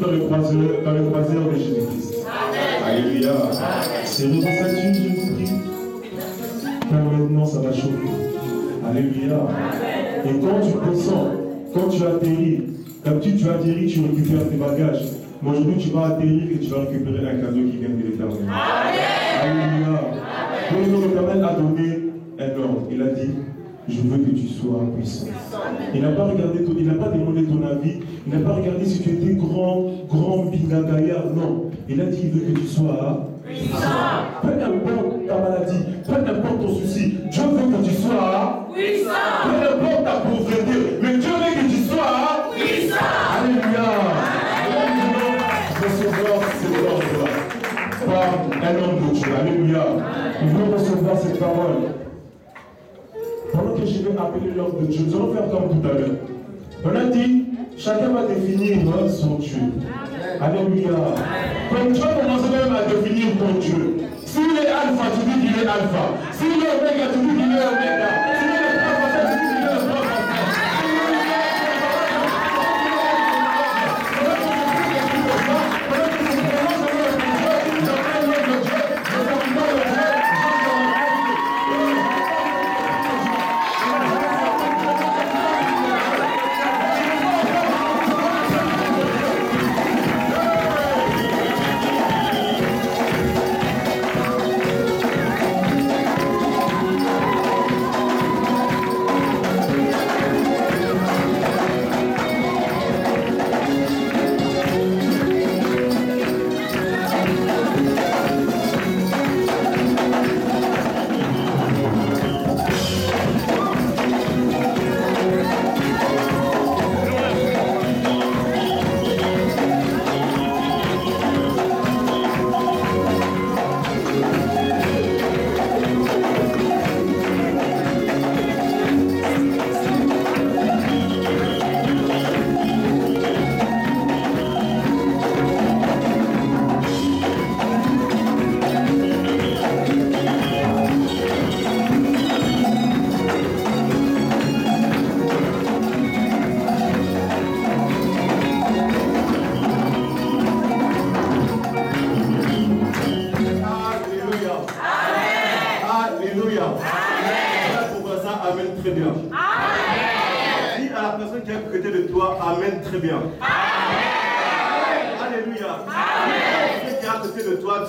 dans le croiseur de Jésus-Christ. Alléluia. Seigneur, dans cette nuit, je vous prie, car maintenant ça va chauffer. Alléluia. Et quand tu descends, quand tu atterris, d'habitude tu atterris, tu récupères tes bagages. Mais aujourd'hui, tu vas atterrir et tu vas récupérer un cadeau qui vient de l'Éternel. Alléluia. Donc, l'Éternel a donné un ordre. Il a dit, je veux que tu sois puissant. Il n'a pas regardé, il n'a pas demandé ton avis. Il n'a pas regardé si tu étais grand bingagaillard. Non. Il a dit, il veut que tu sois puissant. Peu importe ta maladie, peu importe ton souci, Dieu veut que tu sois puissant. Peu importe ta pauvreté, mais Dieu veut que tu sois puissant. Alléluia. Recevoir cette ordre par un homme de Dieu. Alléluia. Nous voulons recevoir cette parole. Pendant que je vais appeler l'ordre de Dieu, nous allons faire comme tout à l'heure. On a dit, chacun va définir son Dieu. Alléluia. Comme tu vas commencer même à définir ton Dieu. S'il est alpha, tu dis qu'il est alpha. S'il est oméga, tu dis qu'il est oméga. S'il est le prophète, tu dis qu'il est le prophète.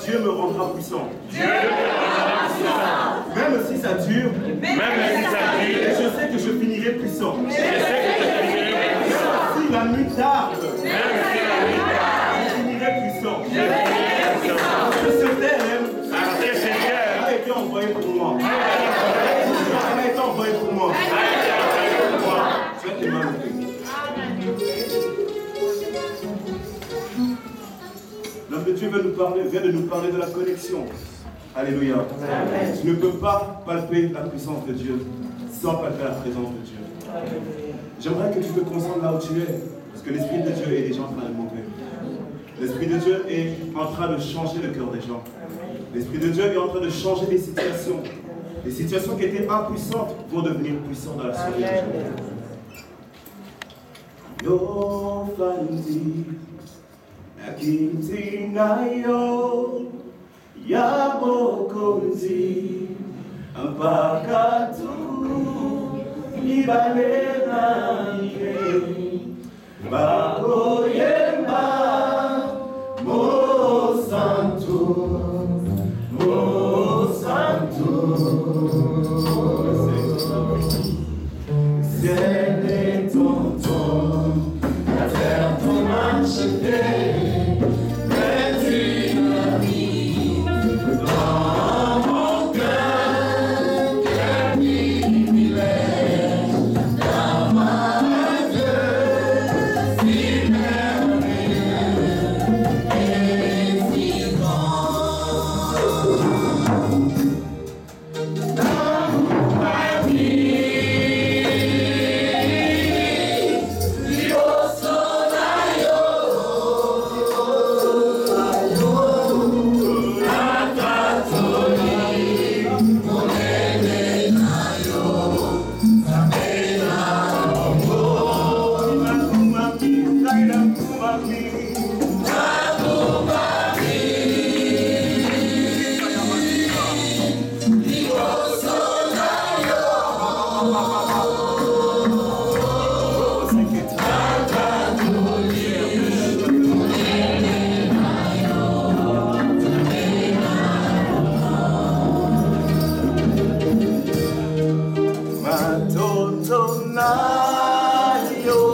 Dieu me rendra puissant. Même si ça dure, et je sais que je finirai puissant. Même si la nuit tarde, je finirai puissant. Parce que ce terme a été envoyé pour moi. A été envoyé pour moi. Tu vas l'homme de Dieu vient de nous parler de la connexion. Alléluia. Amen. Tu ne peux pas palper la puissance de Dieu sans palper la présence de Dieu. J'aimerais que tu te concentres là où tu es, parce que l'Esprit de Dieu est déjà en train de monter. L'Esprit de Dieu est en train de changer le cœur des gens. L'Esprit de Dieu est en train de changer les situations. Les situations qui étaient impuissantes vont devenir puissantes dans la société. Yo fandi Akiti nayo ya bokonzi mpaka tu ibalena bako yemba mo santo c'est ton la terre ton marché. Thank you.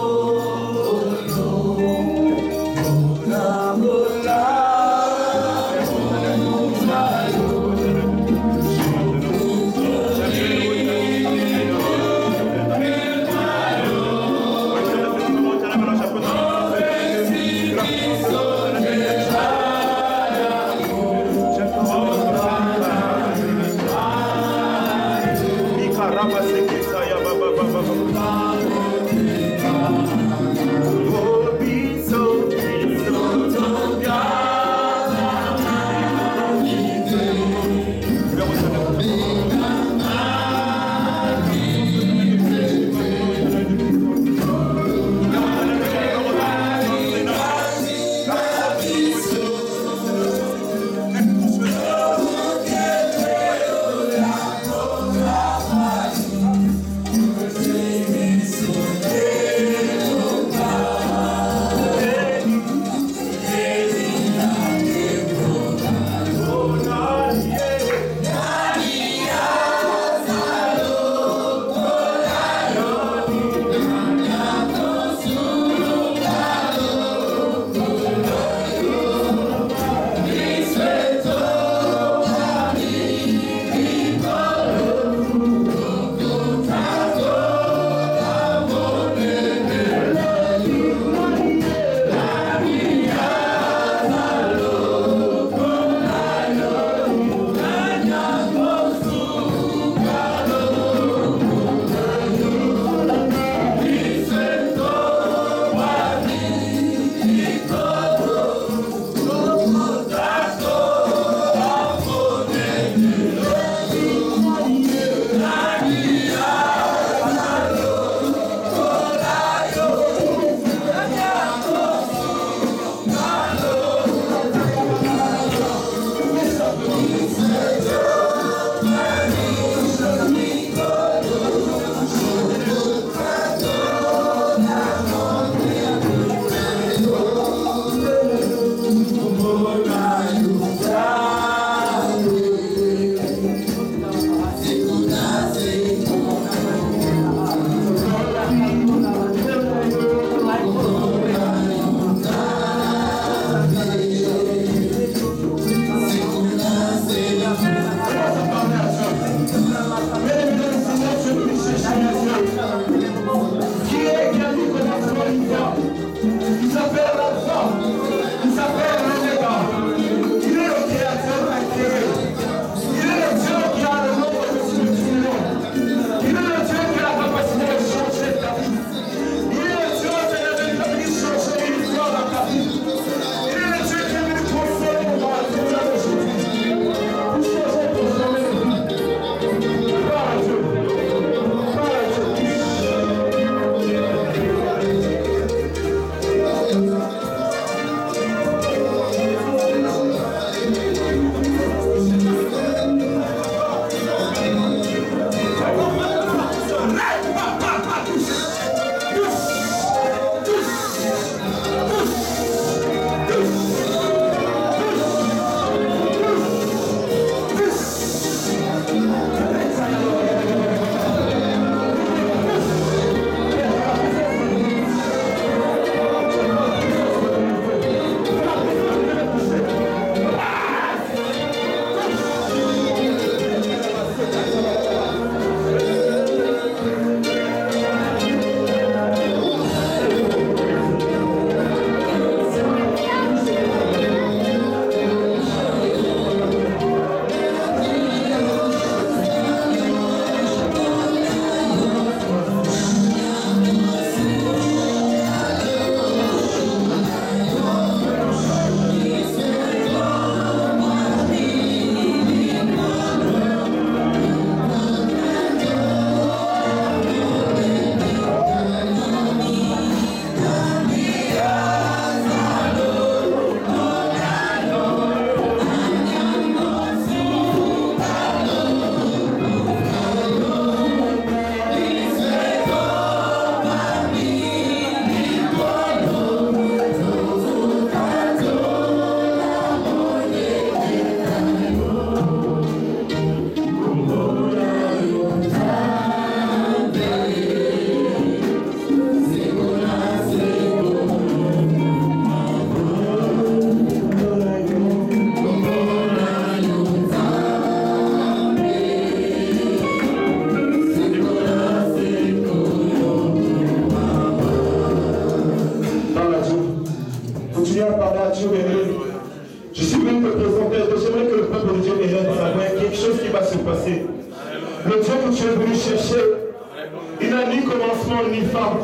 commencement ni fin.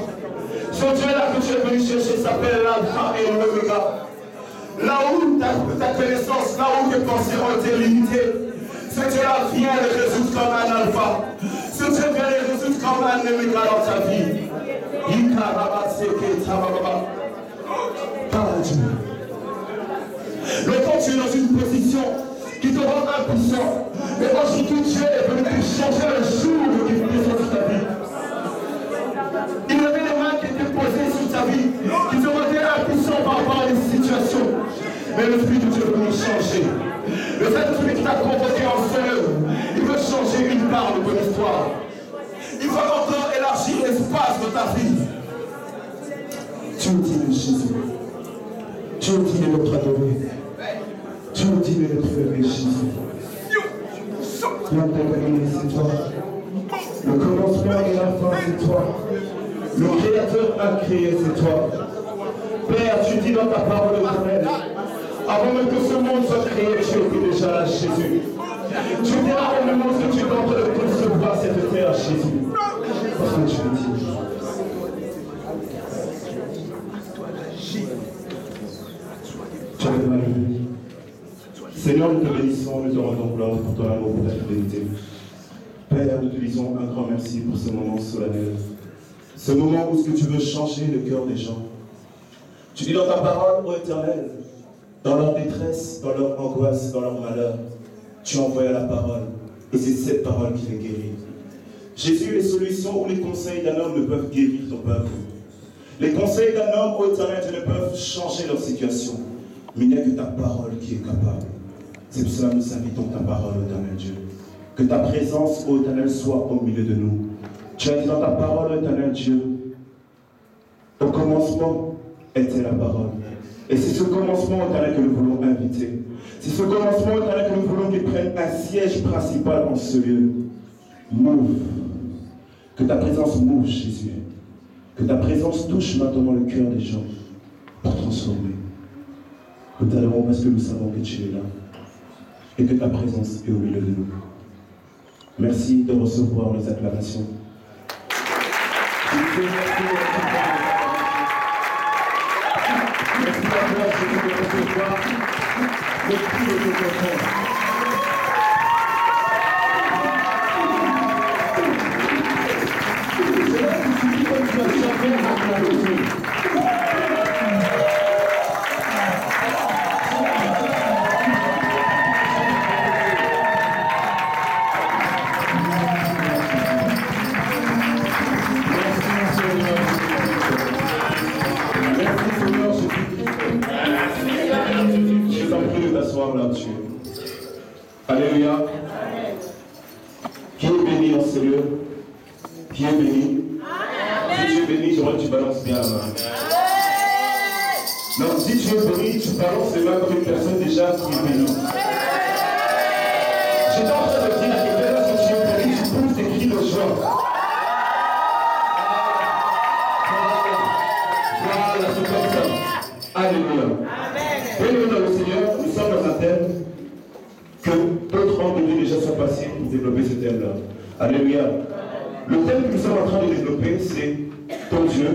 Ce Dieu-là que tu es venu chercher s'appelle l'Alpha et l'Oméga. Là où ta connaissance, là où tes pensées ont été limitées, ce Dieu-là vient les résoudre comme un Alpha. Ce Dieu vient les résoudre comme un Oméga dans ta vie. Parle à Dieu. Longtemps tu es dans une position qui te rend impuissant. Mais aujourd'hui Dieu est venu te changer le jour où il est sur ta vie. Il y avait des mains qui étaient posées sur ta vie, qui te rendaient impuissant par rapport à des situations. Mais le Esprit de Dieu veut nous changer. Le Saint-Esprit qui t'a convoqué en feu, il veut changer une part de ton histoire. Il va encore élargir l'espace de ta vie. Tu es digne de Jésus. Tu es digne de notre adoré. Tu es digne de notre bébé Jésus. L'Antégré, c'est toi. Le commencement et la fin, c'est toi. Le Créateur a créé, c'est toi. Père, tu dis dans ta parole éternelle, avant même que ce monde soit créé, tu étais déjà là, Jésus. Tu dis là au moment où tu es en train de concevoir cette terre, Jésus. Parce que tu es digne. Tu es malheureux. Seigneur, nous te bénissons, nous te rendons gloire pour ton amour, pour ta fidélité. Père, nous te disons un grand merci pour ce moment solennel. Ce moment où ce que tu veux changer le cœur des gens. Tu dis dans ta parole, ô Éternel, dans leur détresse, dans leur angoisse, dans leur malheur, tu envoies la parole. Et c'est cette parole qui les guérit. Jésus, les solutions ou les conseils d'un homme ne peuvent guérir ton peuple. Les conseils d'un homme, ô Éternel, ne peuvent changer leur situation. Mais il n'y a que ta parole qui est capable. C'est pour cela que nous invitons ta parole, ô Éternel Dieu. Que ta présence, ô Éternel, soit au milieu de nous. Tu as dit dans ta parole, ô Éternel Dieu, au commencement était la parole. Et c'est ce commencement, ô Éternel, que nous voulons inviter. C'est ce commencement, ô Éternel, que nous voulons qu'il prenne un siège principal en ce lieu. Move. Que ta présence move, Jésus. Que ta présence touche maintenant le cœur des gens pour transformer. Nous t'adorons parce que nous savons que tu es là et que ta présence est au milieu de nous. Merci de recevoir les acclamations. Merci d'avoir de recevoir le prix de ton enfant. C'est là que tu dis comme tu as chanté dans la leçon. Là-dessus. Alléluia. Qui est béni en ce lieu? Qui est béni? Si tu es béni, j'aimerais que tu balances bien la main. Non, si tu es béni, tu balances les mains comme une personne déjà qui est bénie. J'étais en train de dire à quelqu'un, si tu es béni, tu pousses des cris de joie. Voilà, c'est comme ça. Alléluia. Béni dans le Seigneur, nous sommes dans un thème que d'autres ont devenu déjà sont passés pour développer ce thème-là. Alléluia. Le thème que nous sommes en train de développer, c'est ton Dieu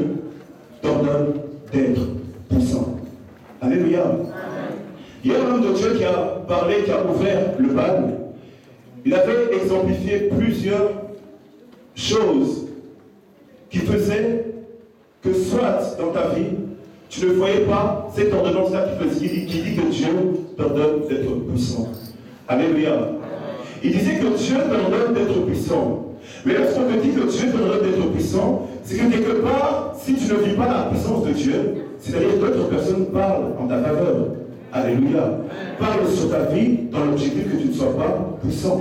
t'ordonne d'être puissant. Alléluia. Il y a un homme de Dieu qui a parlé, qui a ouvert le bal. Il avait exemplifié plusieurs choses qui faisaient que soit dans ta vie, tu ne voyais pas cette ordonnance-là qui dit que Dieu t'ordonne d'être puissant. Alléluia. Il disait que Dieu t'ordonne d'être puissant. Mais lorsqu'on te dit que Dieu t'ordonne d'être puissant, c'est que quelque part, si tu ne vis pas la puissance de Dieu, c'est-à-dire que d'autres personnes parlent en ta faveur. Alléluia. Parlent sur ta vie dans l'objectif que tu ne sois pas puissant.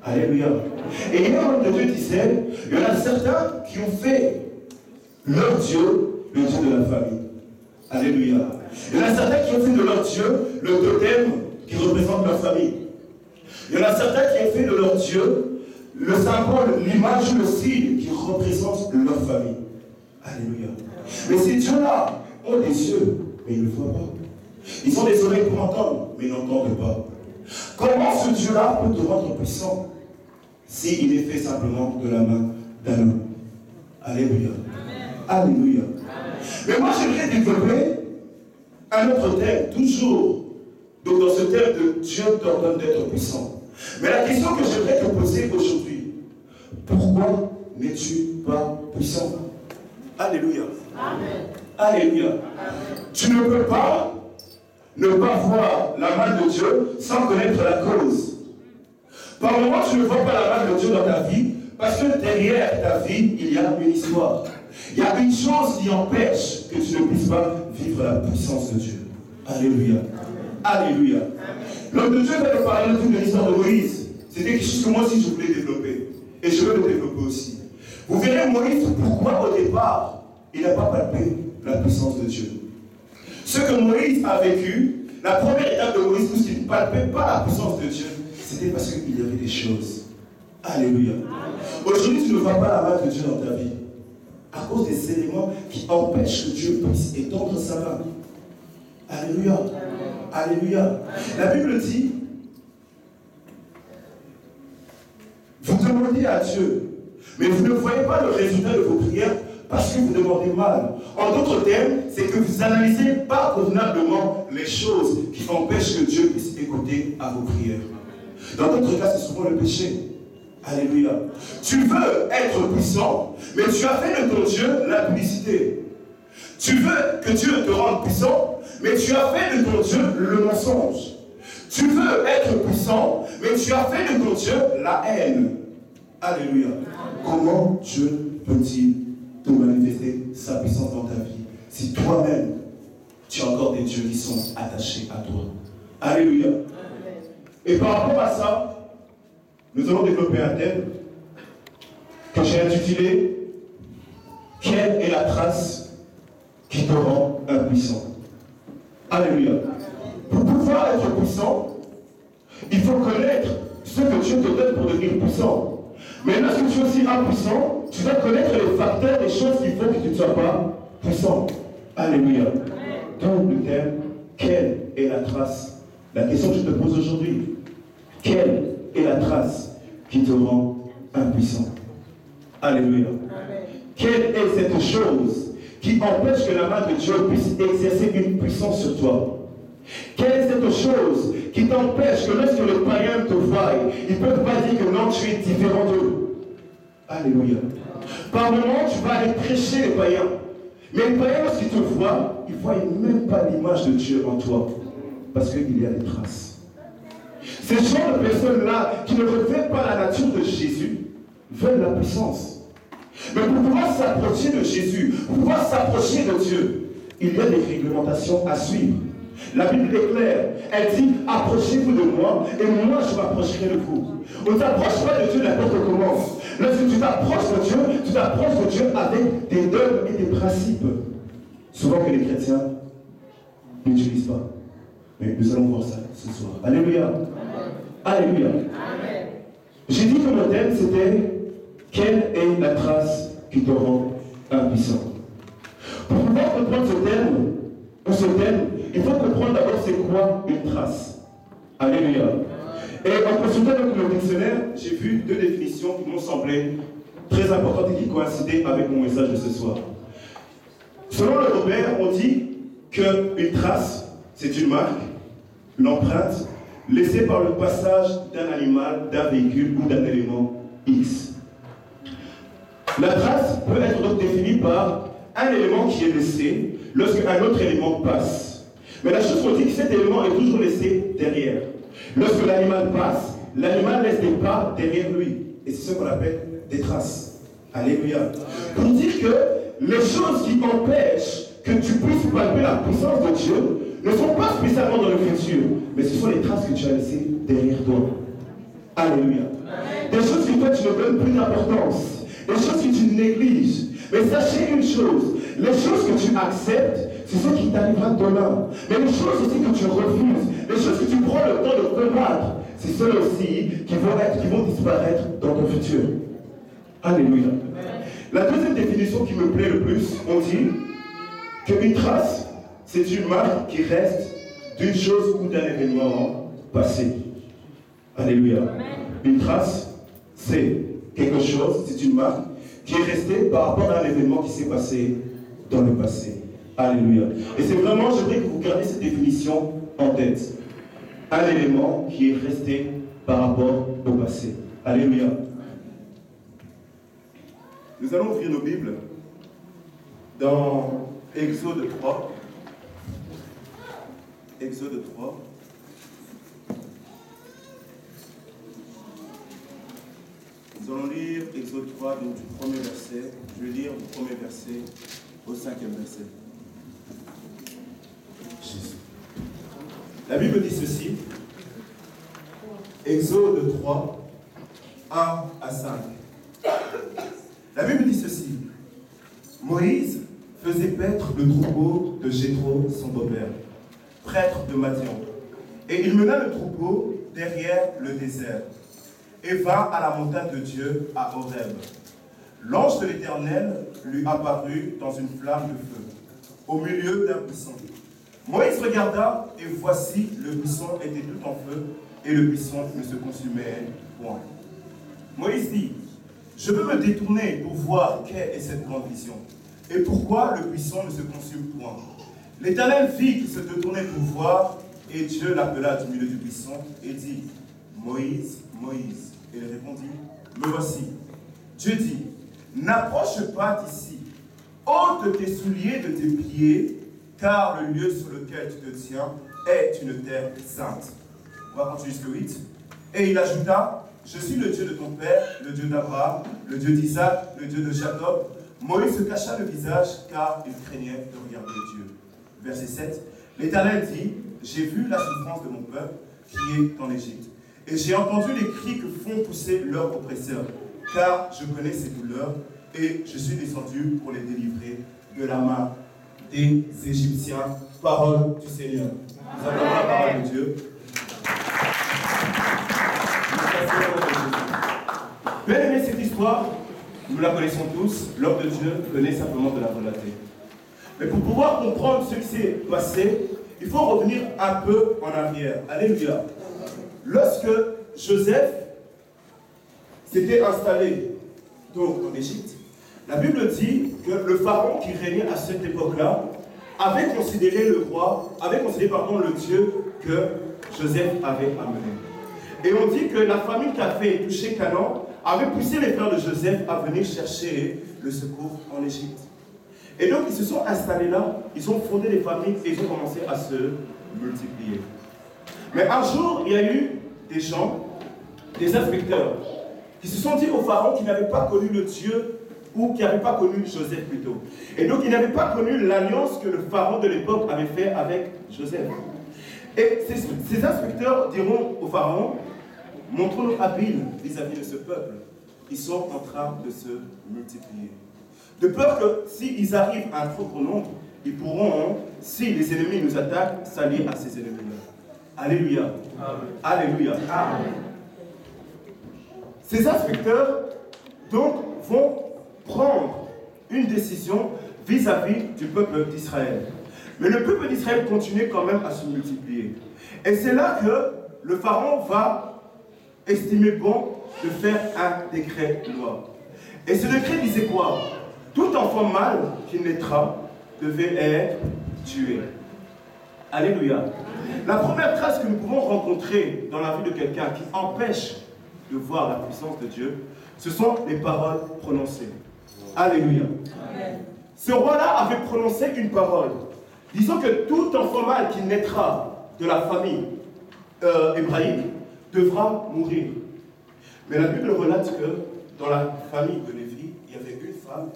Alléluia. Et il y a un homme de Dieu disait, il y en a certains qui ont fait leur Dieu, le Dieu de la famille. Alléluia. Il y en a certains qui ont fait de leur Dieu le totem qui représente leur famille. Il y en a certains qui ont fait de leur Dieu le symbole, l'image, le signe qui représente leur famille. Alléluia. Mais ces dieux-là ont des yeux, mais ils ne voient pas. Ils ont des oreilles pour entendre, mais ils n'entendent pas. Comment ce Dieu-là peut te rendre puissant s'il est fait simplement de la main d'un homme? Alléluia. Alléluia. Mais moi, j'aimerais développer un autre thème, toujours. Donc, dans ce thème de Dieu t'ordonne d'être puissant. Mais la question que j'aimerais te poser aujourd'hui, pourquoi n'es-tu pas puissant? Alléluia. Amen. Alléluia. Amen. Tu ne peux pas ne pas voir la main de Dieu sans connaître la cause. Par moment, tu ne vois pas la main de Dieu dans ta vie parce que derrière ta vie, il y a une histoire. Il y a une chose qui empêche que tu ne puisses pas vivre la puissance de Dieu. Alléluia. Alléluia. L'homme de Dieu va nous parler de l'histoire de Moïse. C'était quelque chose que moi aussi je voulais développer. Et je veux le développer aussi. Vous verrez Moïse, pourquoi au départ, il n'a pas palpé la puissance de Dieu. Ce que Moïse a vécu, la première étape de Moïse, parce qu'il ne palpait pas la puissance de Dieu, c'était parce qu'il y avait des choses. Alléluia. Aujourd'hui, tu ne vois pas la main de Dieu dans ta vie. À cause des éléments qui empêchent que Dieu puisse étendre sa main. Alléluia. Alléluia. La Bible dit, vous demandez à Dieu, mais vous ne voyez pas le résultat de vos prières parce que vous demandez mal. En d'autres termes, c'est que vous n'analysez pas convenablement les choses qui empêchent que Dieu puisse écouter à vos prières. Dans d'autres cas, c'est souvent le péché. Alléluia. Tu veux être puissant, mais tu as fait de ton Dieu la publicité. Tu veux que Dieu te rende puissant, mais tu as fait de ton Dieu le mensonge. Tu veux être puissant, mais tu as fait de ton Dieu la haine. Alléluia. Comment Dieu peut-il te manifester sa puissance dans ta vie si toi-même, tu as encore des dieux qui sont attachés à toi? Alléluia. Et par rapport à ça, nous allons développer un thème que j'ai intitulé « Quelle est la trace qui te rend impuissant ?» Alléluia. Pour pouvoir être puissant, il faut connaître ce que Dieu te donne pour devenir puissant. Mais lorsque tu es aussi impuissant, tu dois connaître les facteurs, les choses qui font que tu ne sois pas puissant. Alléluia. Donc le thème, quelle est la trace? La question que je te pose aujourd'hui, quelle est la trace qui te rend impuissant? Alléluia. Quelle est cette chose qui empêche que la main de Dieu puisse exercer une puissance sur toi? Quelle est cette chose qui t'empêche que lorsque le païen te voie, il ne peut pas dire que non, tu es différent d'eux? Alléluia. Par moment, tu vas aller prêcher les païens. Mais le païen, lorsqu'il te voit, il ne voit même pas l'image de Dieu en toi. Parce qu'il y a des traces. Ces gens de personnes-là qui ne reflètent pas la nature de Jésus veulent la puissance. Mais pour pouvoir s'approcher de Jésus, pour pouvoir s'approcher de Dieu, il y a des réglementations à suivre. La Bible est claire. Elle dit, approchez-vous de moi et moi je m'approcherai de vous. On ne s'approche pas de Dieu n'importe comment. Lorsque tu t'approches de Dieu, tu t'approches de Dieu avec des dogmes et des principes. Souvent que les chrétiens n'utilisent pas. Mais nous allons voir ça ce soir. Alléluia. Alléluia. J'ai dit que mon thème c'était quelle est la trace qui te rend impuissant? Pour pouvoir comprendre ce thème, il faut comprendre d'abord c'est quoi une trace. Alléluia. Et en consultant le dictionnaire, j'ai vu deux définitions qui m'ont semblé très importantes et qui coïncidaient avec mon message de ce soir. Selon le Robert, on dit qu'une trace, c'est une marque, une empreinte, laissée par le passage d'un animal, d'un véhicule ou d'un élément X. La trace peut être donc définie par un élément qui est laissé lorsqu'un autre élément passe. Mais la chose qu'on dit que cet élément est toujours laissé derrière. Lorsque l'animal passe, l'animal laisse des pas derrière lui. Et c'est ce qu'on appelle des traces. Alléluia. Pour dire que les choses qui empêchent que tu puisses palper la puissance de Dieu ne sont pas spécialement dans le futur, mais ce sont les traces que tu as laissées derrière toi. Alléluia. Des choses que toi tu ne donnes plus d'importance, des choses que tu négliges. Mais sachez une chose, les choses que tu acceptes, c'est ce qui t'arrivera demain. Mais les choses aussi que tu refuses, les choses que tu prends le temps de combattre, c'est celles aussi qui vont disparaître dans ton futur. Alléluia. La deuxième définition qui me plaît le plus, on dit qu'une trace, c'est une marque qui reste d'une chose ou d'un événement passé. Alléluia. Une trace, c'est quelque chose, c'est une marque qui est resté par rapport à un événement qui s'est passé dans le passé. Alléluia. Et c'est vraiment, j'aimerais que vous gardiez cette définition en tête. Un élément qui est resté par rapport au passé. Alléluia. Nous allons ouvrir nos Bibles dans Exode 3. Exode 3. Nous allons lire Exode 3, donc du premier verset. Je vais lire du premier verset au 5e verset. Jésus. La Bible dit ceci. Exode 3, 1 à 5. La Bible dit ceci. Moïse faisait paître le troupeau de Jéthro, son beau-père, prêtre de Madian. Et il mena le troupeau derrière le désert et vint à la montagne de Dieu à Horeb. L'ange de l'Éternel lui apparut dans une flamme de feu, au milieu d'un buisson. Moïse regarda, et voici, le buisson était tout en feu, et le buisson ne se consumait point. Moïse dit, je veux me détourner pour voir quelle est cette grande vision, et pourquoi le buisson ne se consume point. L'Éternel vit qu'il se détournait pour voir, et Dieu l'appela du milieu du buisson, et dit, Moïse, Moïse. Et il répondit, me voici. Dieu dit, n'approche pas d'ici, ôte tes souliers de tes pieds, car le lieu sur lequel tu te tiens est une terre sainte. On va continuer jusqu'au 8. Et il ajouta, je suis le Dieu de ton père, le Dieu d'Abraham, le Dieu d'Isaac, le Dieu de Jacob. Moïse se cacha le visage, car il craignait de regarder Dieu. Verset 7. L'Éternel dit, j'ai vu la souffrance de mon peuple qui est en Égypte. Et j'ai entendu les cris que font pousser leurs oppresseurs, car je connais ces douleurs, et je suis descendu pour les délivrer de la main des Égyptiens. Parole du Seigneur. Nous avons la parole de Dieu. Bien aimé, cette histoire, nous la connaissons tous, l'homme de Dieu venait simplement de la relater. Mais pour pouvoir comprendre ce qui s'est passé, il faut revenir un peu en arrière. Alléluia. Lorsque Joseph s'était installé donc en Égypte, la Bible dit que le pharaon qui régnait à cette époque-là avait considéré le Dieu que Joseph avait amené. Et on dit que la famine qui avait touché Canaan avait poussé les frères de Joseph à venir chercher le secours en Égypte. Et donc ils se sont installés là, ils ont fondé des familles et ils ont commencé à se multiplier. Mais un jour, il y a eu des gens, des inspecteurs, qui se sont dit au pharaon qu'ils n'avaient pas connu le Dieu, ou qui n'avaient pas connu Joseph plutôt. Et donc ils n'avaient pas connu l'alliance que le pharaon de l'époque avait fait avec Joseph. Et ces inspecteurs diront au pharaon, montrons-nous habiles vis-à-vis de ce peuple. Ils sont en train de se multiplier. De peur que s'ils arrivent à un trop grand nombre, ils pourront, si les ennemis nous attaquent, s'allier à ces ennemis-là. Alléluia. Amen. Alléluia. Amen. Ces inspecteurs, donc, vont prendre une décision vis-à-vis du peuple d'Israël. Mais le peuple d'Israël continue quand même à se multiplier. Et c'est là que le pharaon va estimer bon de faire un décret de loi. Et ce décret disait quoi? Tout enfant mâle qui naîtra devait être tué. Alléluia. La première trace que nous pouvons rencontrer dans la vie de quelqu'un qui empêche de voir la puissance de Dieu, ce sont les paroles prononcées. Alléluia. Amen. Ce roi-là avait prononcé une parole, disant que tout enfant mâle qui naîtra de la famille hébraïque devra mourir. Mais la Bible relate que dans la famille de Lévi, il y avait une femme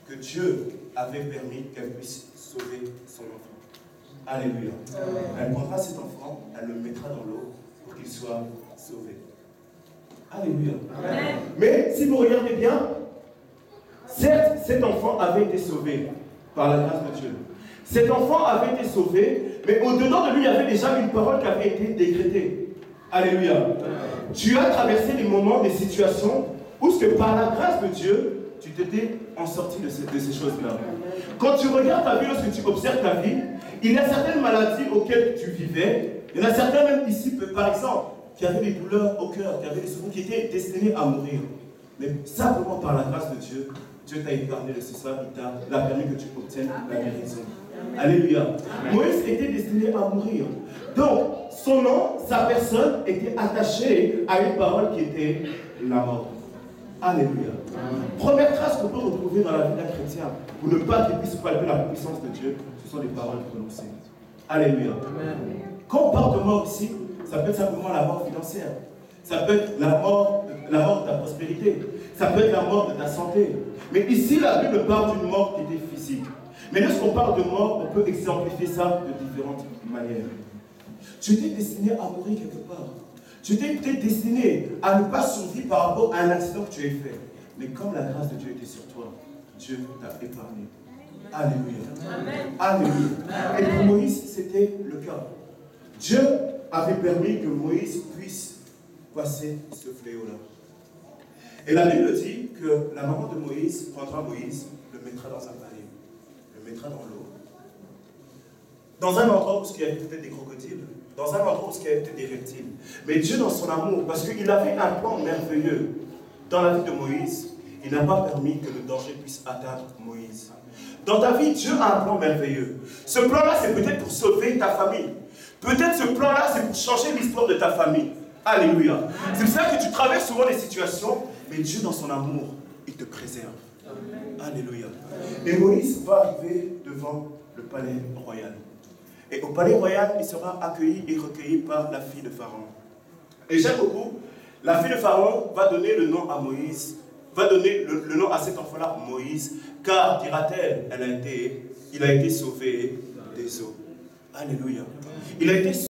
que Dieu avait permis qu'elle puisse sauver son enfant. Alléluia. Amen. Elle prendra cet enfant, elle le mettra dans l'eau pour qu'il soit sauvé. Alléluia. Amen. Mais si vous regardez bien, certes, cet enfant avait été sauvé par la grâce de Dieu. Cet enfant avait été sauvé, mais au-dedans de lui, il y avait déjà une parole qui avait été décrétée. Alléluia. Amen. Tu as traversé des moments, des situations où, par la grâce de Dieu, tu t'étais en sorti de ces choses-là. Quand tu regardes ta vie, lorsque tu observes ta vie, il y a certaines maladies auxquelles tu vivais. Il y en a certains même ici, par exemple, qui avaient des douleurs au cœur, qui avaient des souffrances, qui étaient destinés à mourir. Mais simplement par la grâce de Dieu, Dieu t'a épargné de ce soir, il a permis que tu obtiennes la guérison. Alléluia. Moïse était destiné à mourir. Donc, son nom, sa personne était attachée à une parole qui était la mort. Alléluia. Première trace qu'on peut retrouver dans la vie d'un chrétien, pour ne pas qu'il puisse palper la puissance de Dieu, ce sont des paroles prononcées. Alléluia. Quand on parle de mort ici, ça peut être simplement la mort financière. Ça peut être la mort de ta prospérité. Ça peut être la mort de ta santé. Mais ici, la Bible parle d'une mort qui était physique. Mais lorsqu'on parle de mort, on peut exemplifier ça de différentes manières. Tu étais destiné à mourir quelque part. Tu étais peut-être destiné à ne pas survivre par rapport à un accident que tu as fait. Mais comme la grâce de Dieu était sur toi, Dieu t'a épargné. Alléluia. Amen. Alléluia. Et pour Moïse, c'était le cas. Dieu avait permis que Moïse puisse passer ce fléau-là. Et la Bible dit que la maman de Moïse prendra Moïse, le mettra dans un panier, le mettra dans l'eau. Dans un endroit où il y avait peut-être des crocodiles, dans un endroit où il y avait peut-être des reptiles. Mais Dieu, dans son amour, parce qu'il avait un plan merveilleux dans la vie de Moïse, il n'a pas permis que le danger puisse atteindre Moïse. Dans ta vie, Dieu a un plan merveilleux. Ce plan-là, c'est peut-être pour sauver ta famille. Peut-être ce plan-là, c'est pour changer l'histoire de ta famille. Alléluia. C'est pour ça que tu traverses souvent des situations, mais Dieu, dans son amour, il te préserve. Alléluia. Et Moïse va arriver devant le palais royal. Et au palais royal, il sera accueilli et recueilli par la fille de Pharaon. Et j'aime beaucoup, la fille de Pharaon va donner le nom à Moïse, va donner le nom à cet enfant-là, Moïse, car, dira-t-elle, il a été sauvé des eaux. Alléluia. Il a été